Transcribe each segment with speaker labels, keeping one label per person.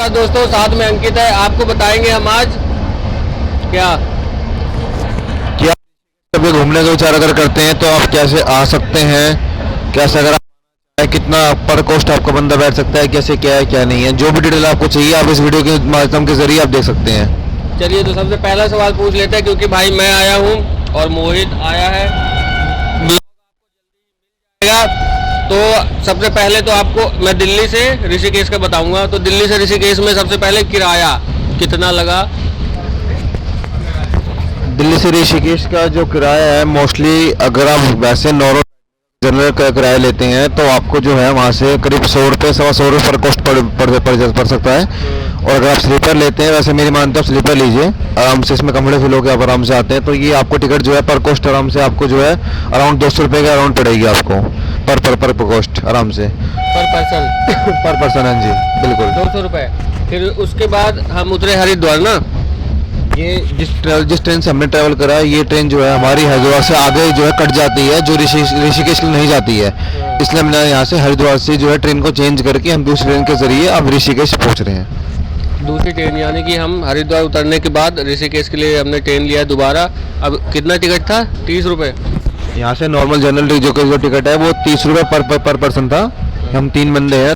Speaker 1: नमस्कार दोस्तों, साथ में अंकित है। आपको बताएंगे हम आज क्या
Speaker 2: क्या कभी घूमने का विचार अगर करते हैं तो आप कैसे आ सकते हैं, कैसे अगर आप कितना पर कॉस्ट आपका बंदा बैठ सकता है, कैसे क्या है क्या नहीं है, जो भी डिटेल आपको चाहिए आप इस वीडियो के माध्यम के जरिए आप देख सकते हैं।
Speaker 1: चलिए तो सबसे पहला सवाल पूछ लेते हैं, क्योंकि भाई मैं आया हूँ और मोहित आया है। तो सबसे पहले तो आपको मैं दिल्ली से ऋषिकेश का बताऊंगा। तो दिल्ली से ऋषिकेश में सबसे पहले किराया कितना लगा?
Speaker 2: दिल्ली से ऋषिकेश का जो किराया है, मोस्टली अगर आप वैसे नॉर्मल जनरल का किराया लेते हैं तो आपको जो है वहाँ से करीब 100 रुपये 125 पर कॉस्ट पड़ सकता है। और अगर आप स्लीपर लेते हैं, वैसे मेरी मानते हैं स्लीपर लीजिए, आराम से इसमें कंफर्टेबल होकर आप आराम से आते हैं, तो ये आपको टिकट जो है पर कॉस्ट आराम से आपको जो है अराउंड 200 रुपये के अराउंड पड़ेगी आपको पर कॉस्ट आराम से
Speaker 1: पर पर्सन
Speaker 2: पर पर्सन। हाँ जी बिल्कुल
Speaker 1: 200 रुपये। फिर उसके बाद हम उतरे हरिद्वार ना।
Speaker 2: ये जिस ट्रेन से हमने ट्रैवल करा है, ये ट्रेन जो है हमारी हरिद्वार से आगे जो है कट जाती है, जो ऋषिकेश के लिए नहीं जाती है। इसलिए हमने यहाँ से हरिद्वार से जो है ट्रेन को चेंज करके हम दूसरी ट्रेन के जरिए अब ऋषिकेश पहुँच रहे हैं।
Speaker 1: दूसरी ट्रेन यानी कि हम हरिद्वार उतरने के बाद ऋषिकेश के लिए हमने ट्रेन लिया है दोबारा। अब कितना टिकट था? 30 रुपये।
Speaker 2: यहाँ से नॉर्मल जनरल जो टिकट है वो 30 रुपये पर पर्सन था। हम 3 बंदे हैं।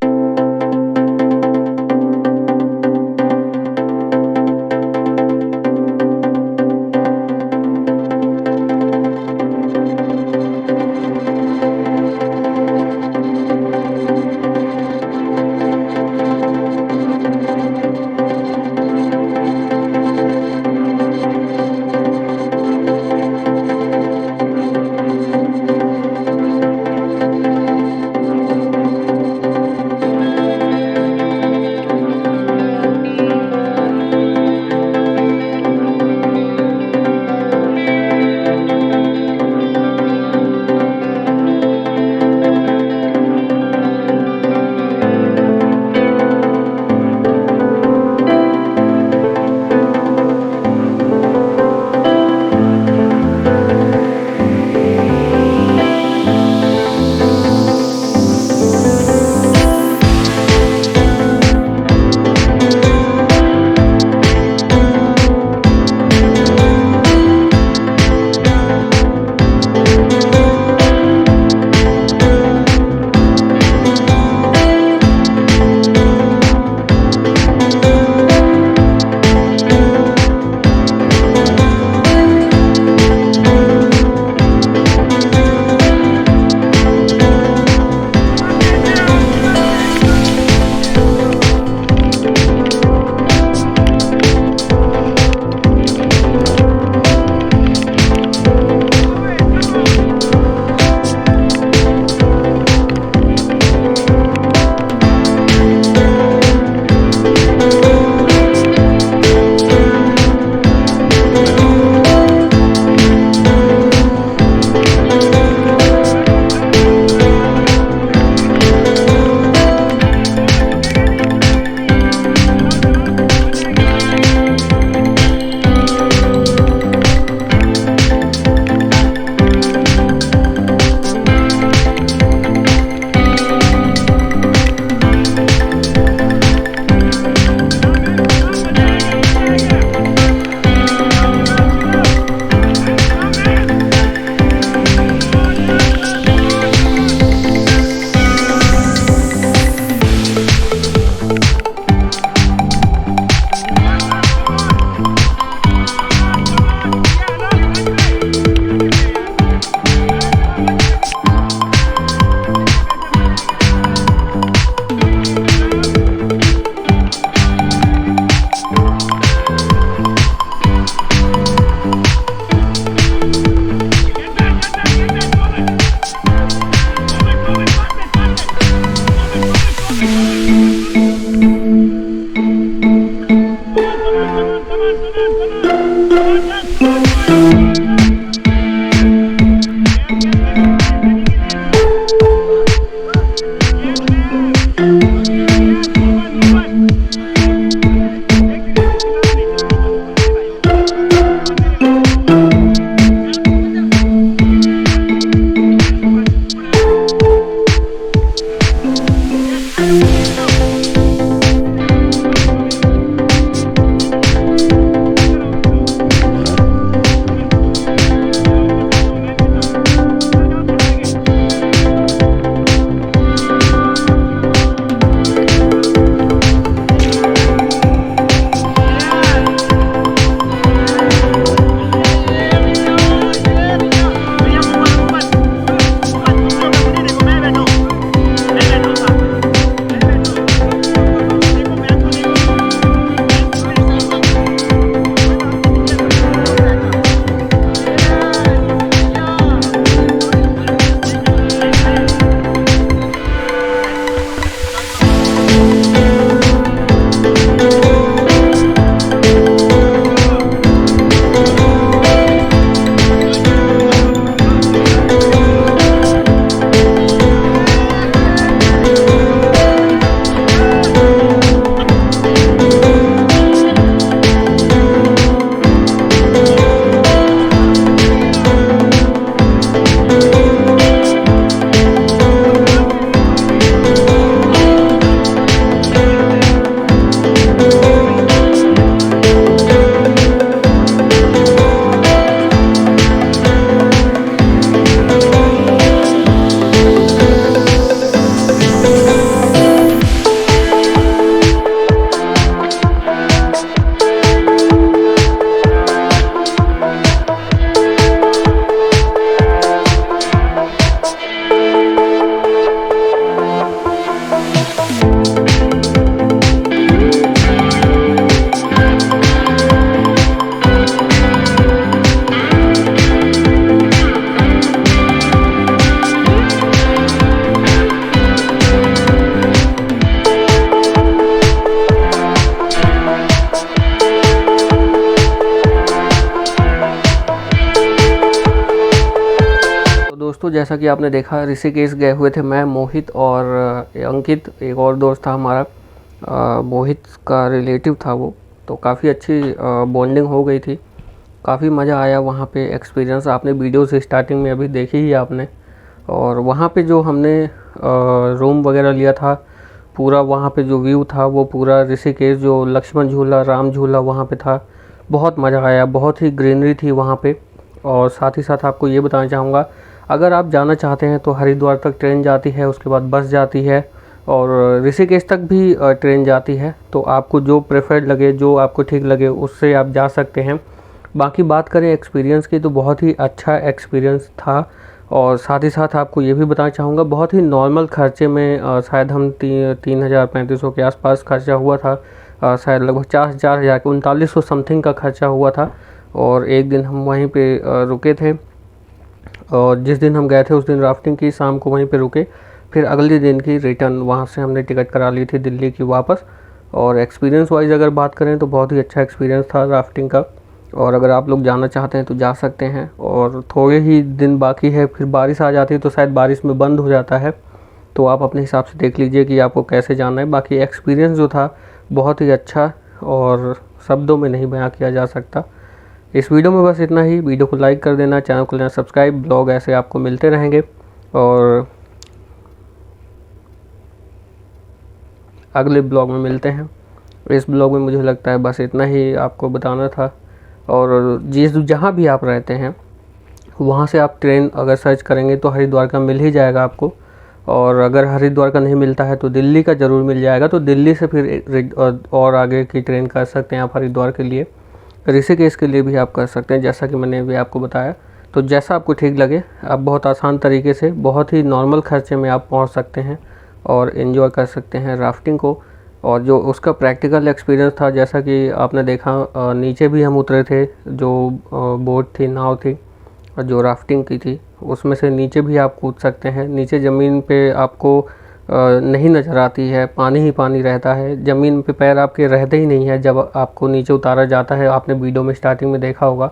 Speaker 1: दोस्तों, जैसा कि आपने देखा ऋषिकेश गए हुए थे मैं, मोहित और अंकित, एक और दोस्त था हमारा, मोहित का रिलेटिव था वो। तो काफ़ी अच्छी बॉन्डिंग हो गई थी, काफ़ी मज़ा आया वहाँ पे। एक्सपीरियंस आपने वीडियो से स्टार्टिंग में अभी देखी ही आपने। और वहाँ पे जो हमने रूम वगैरह लिया था, पूरा वहाँ पे जो व्यू था वो पूरा ऋषिकेश, जो लक्ष्मण झूला, राम झूला वहाँ पे था। बहुत मज़ा आया, बहुत ही ग्रीनरी थी वहाँ पे। और साथ ही साथ आपको ये बताना चाहूँगा, अगर आप जाना चाहते हैं तो हरिद्वार तक ट्रेन जाती है, उसके बाद बस जाती है, और ऋषिकेश तक भी ट्रेन जाती है। तो आपको जो प्रेफर्ड लगे, जो आपको ठीक लगे, उससे आप जा सकते हैं। बाकी बात करें एक्सपीरियंस की, तो बहुत ही अच्छा एक्सपीरियंस था। और साथ ही साथ आपको ये भी बताना चाहूँगा, बहुत ही नॉर्मल खर्चे में शायद हम 3,000-3,500 के आसपास खर्चा हुआ था। शायद लगभग 4,000 के 3,900 समथिंग का खर्चा हुआ था। और एक दिन हम वहीं पे रुके थे, और जिस दिन हम गए थे उस दिन राफ्टिंग की, शाम को वहीं पे रुके। फिर अगले दिन की रिटर्न वहाँ से हमने टिकट करा ली थी दिल्ली की वापस। और एक्सपीरियंस वाइज अगर बात करें तो बहुत ही अच्छा एक्सपीरियंस था राफ्टिंग का। और अगर आप लोग जाना चाहते हैं तो जा सकते हैं। और थोड़े ही दिन बाकी है, फिर बारिश आ जाती है तो शायद बारिश में बंद हो जाता है। तो आप अपने हिसाब से देख लीजिए कि आपको कैसे जाना है। बाकी एक्सपीरियंस जो था बहुत ही अच्छा, और शब्दों में नहीं बयां किया जा सकता। इस वीडियो में बस इतना ही। वीडियो को लाइक कर देना, चैनल को लेना सब्सक्राइब। ब्लॉग ऐसे आपको मिलते रहेंगे, और अगले ब्लॉग में मिलते हैं। इस ब्लॉग में मुझे लगता है बस इतना ही आपको बताना था। और जहाँ भी आप रहते हैं वहाँ से आप ट्रेन अगर सर्च करेंगे तो हरिद्वार का मिल ही जाएगा आपको। और अगर हरिद्वार का नहीं मिलता है तो दिल्ली का ज़रूर मिल जाएगा। तो दिल्ली से फिर और आगे की ट्रेन कर सकते हैं आप हरिद्वार के लिए। ऋषिकेश के लिए भी आप कर सकते हैं, जैसा कि मैंने अभी आपको बताया। तो जैसा आपको ठीक लगे, आप बहुत आसान तरीके से, बहुत ही नॉर्मल खर्चे में आप पहुंच सकते हैं और एंजॉय कर सकते हैं राफ्टिंग को। और जो उसका प्रैक्टिकल एक्सपीरियंस था, जैसा कि आपने देखा, नीचे भी हम उतरे थे, जो बोट थी, नाव थी, और जो राफ्टिंग की थी, उसमें से नीचे भी आप कूद सकते हैं। नीचे ज़मीन पे आपको नहीं नज़र आती है, पानी ही पानी रहता है, ज़मीन पे पैर आपके रहते ही नहीं है जब आपको नीचे उतारा जाता है। आपने वीडियो में स्टार्टिंग में देखा होगा।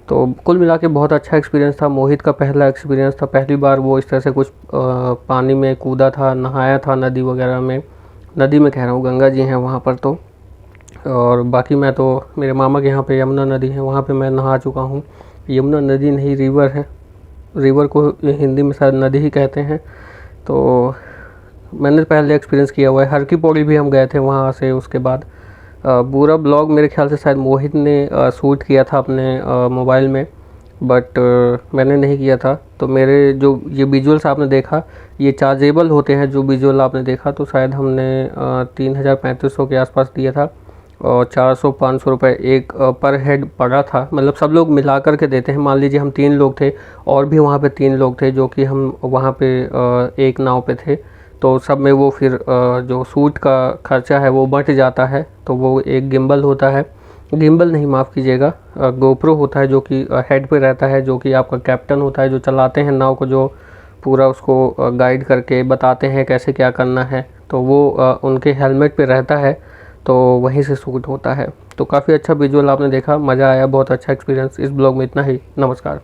Speaker 1: तो कुल मिला के बहुत अच्छा एक्सपीरियंस था। मोहित का पहला एक्सपीरियंस था, पहली बार वो इस तरह से कुछ पानी में कूदा था, नहाया था नदी वगैरह में। नदी में कह रहा हूँ, गंगा जी हैं वहाँ पर तो। और बाकी मैं तो, मेरे मामा के यहाँ पे यमुना नदी है, वहाँ पे मैं नहा चुका हूँ। यमुना नदी नहीं, रिवर है, रिवर को हिंदी में शायद नदी ही कहते हैं। तो मैंने पहले एक्सपीरियंस किया हुआ है। हर की पौड़ी भी हम गए थे वहाँ से। उसके बाद पूरा ब्लॉग मेरे ख्याल से शायद मोहित ने शूट किया था अपने मोबाइल में, बट मैंने नहीं किया था। तो मेरे जो ये विजुअल्स आपने देखा, ये चार्जेबल होते हैं। जो विजुअल आपने देखा तो शायद हमने 3,000-3,500 के आसपास दिया था, और 400-500 रुपये एक पर हेड पड़ा था। मतलब सब लोग मिला कर के देते हैं। मान लीजिए हम 3 लोग थे, और भी वहाँ पे 3 लोग थे, जो कि हम वहाँ पे एक नाव पे थे। तो सब में वो फिर जो सूट का खर्चा है वो बट जाता है। तो वो एक गिम्बल होता है, गिम्बल नहीं, माफ़ कीजिएगा, गोप्रो होता है, जो कि हेड पे रहता है, जो कि आपका कैप्टन होता है, जो चलाते हैं नाव को, जो पूरा उसको गाइड करके बताते हैं कैसे क्या करना है। तो वो उनके हेलमेट पे रहता है, तो वहीं से शूट होता है। तो काफ़ी अच्छा विजुअल आपने देखा, मज़ा आया, बहुत अच्छा एक्सपीरियंस। इस ब्लॉग में इतना ही। नमस्कार।